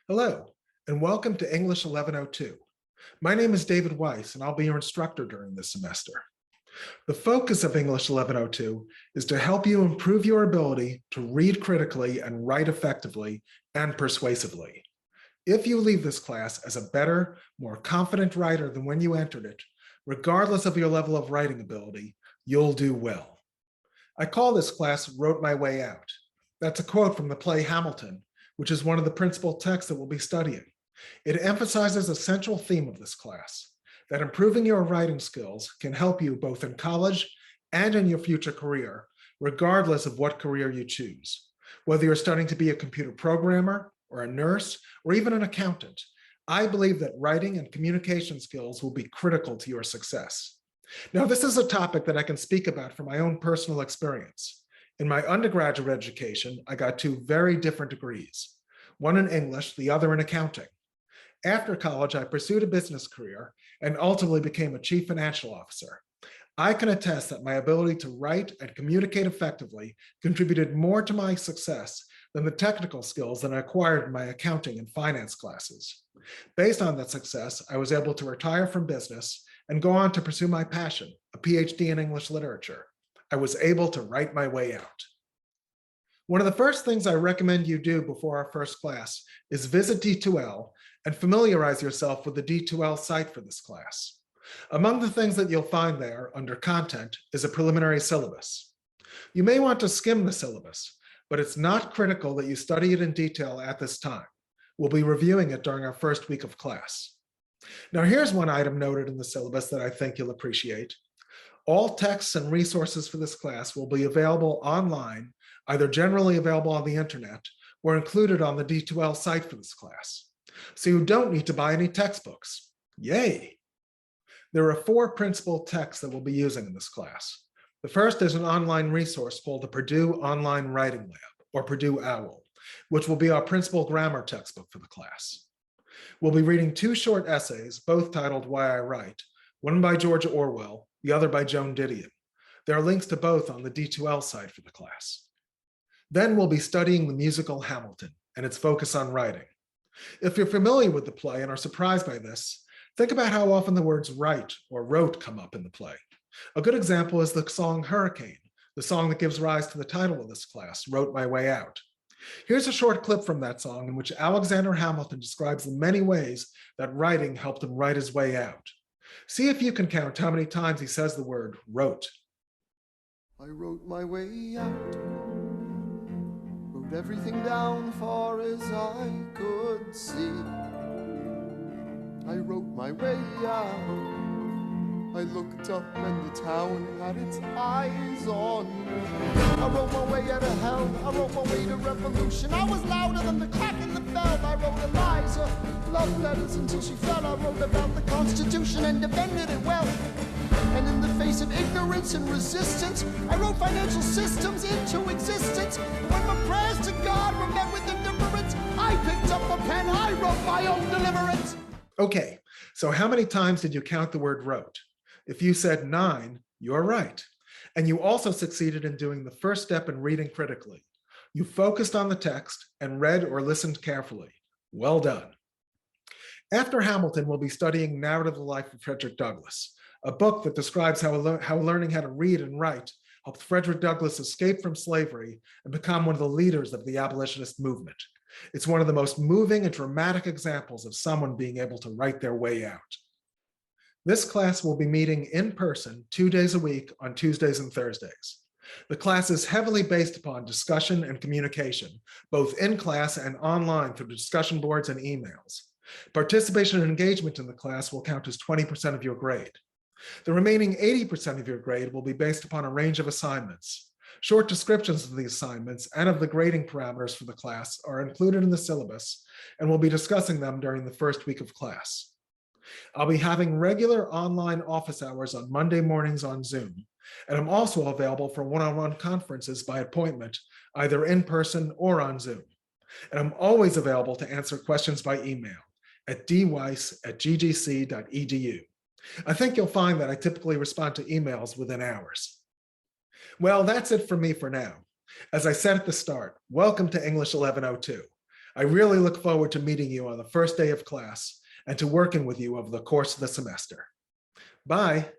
Hello, and welcome to English 1102. My name is David Weiss, and I'll be your instructor during this semester. The focus of English 1102 is to help you improve your ability to read critically and write effectively and persuasively. If you leave this class as a better, more confident writer than when you entered it, regardless of your level of writing ability, you'll do well. I call this class Wrote My Way Out. That's a quote from the play Hamilton, which is one of the principal texts that we'll be studying. It emphasizes a central theme of this class, that improving your writing skills can help you both in college and in your future career, regardless of what career you choose. Whether you're studying to be a computer programmer or a nurse or even an accountant, I believe that writing and communication skills will be critical to your success. Now, this is a topic that I can speak about from my own personal experience. In my undergraduate education, I got two very different degrees, one in English, the other in accounting. After college, I pursued a business career and ultimately became a chief financial officer. I can attest that my ability to write and communicate effectively contributed more to my success than the technical skills that I acquired in my accounting and finance classes. Based on that success, I was able to retire from business and go on to pursue my passion, a PhD in English literature. I was able to write my way out. One of the first things I recommend you do before our first class is visit D2L and familiarize yourself with the D2L site for this class. Among the things that you'll find there under content is a preliminary syllabus. You may want to skim the syllabus, but it's not critical that you study it in detail at this time. We'll be reviewing it during our first week of class. Now, here's one item noted in the syllabus that I think you'll appreciate. All texts and resources for this class will be available online, either generally available on the internet or included on the D2L site for this class. So you don't need to buy any textbooks. Yay! There are 4 principal texts that we'll be using in this class. The first is an online resource called the Purdue Online Writing Lab, or Purdue OWL, which will be our principal grammar textbook for the class. We'll be reading 2 short essays, both titled Why I Write, one by George Orwell, the other by Joan Didion. There are links to both on the D2L site for the class. Then we'll be studying the musical Hamilton and its focus on writing. If you're familiar with the play and are surprised by this, think about how often the words write or wrote come up in the play. A good example is the song Hurricane, the song that gives rise to the title of this class, Wrote My Way Out. Here's a short clip from that song in which Alexander Hamilton describes the many ways that writing helped him write his way out. See if you can count how many times he says the word wrote. I wrote my way out, wrote everything down far as I could see. I wrote my way out, I looked up and the town had its eyes on me. I wrote my way out of hell, I wrote my way to revolution. I was louder than the crack in the bell. I wrote Eliza love letters until she fell. I wrote about the Constitution and defended it well. And in the face of ignorance and resistance, I wrote financial systems into existence. And when my prayers to God were met with indifference, I picked up a pen, I wrote my own deliverance. Okay, so how many times did you count the word wrote? If you said 9, you're right. And you also succeeded in doing the first step in reading critically. You focused on the text and read or listened carefully. Well done. After Hamilton, we'll be studying Narrative of the Life of Frederick Douglass, a book that describes how learning how to read and write helped Frederick Douglass escape from slavery and become one of the leaders of the abolitionist movement. It's one of the most moving and dramatic examples of someone being able to write their way out. This class will be meeting in person 2 days a week on Tuesdays and Thursdays. The class is heavily based upon discussion and communication, both in class and online through discussion boards and emails. Participation and engagement in the class will count as 20% of your grade. The remaining 80% of your grade will be based upon a range of assignments. Short descriptions of the assignments and of the grading parameters for the class are included in the syllabus, and we'll be discussing them during the first week of class. I'll be having regular online office hours on Monday mornings on Zoom, and I'm also available for one-on-one conferences by appointment, either in person or on Zoom. And I'm always available to answer questions by email at dwice@ggc.edu. I think you'll find that I typically respond to emails within hours. Well, that's it for me for now. As I said at the start, welcome to English 1102. I really look forward to meeting you on the first day of class and to working with you over the course of the semester. Bye.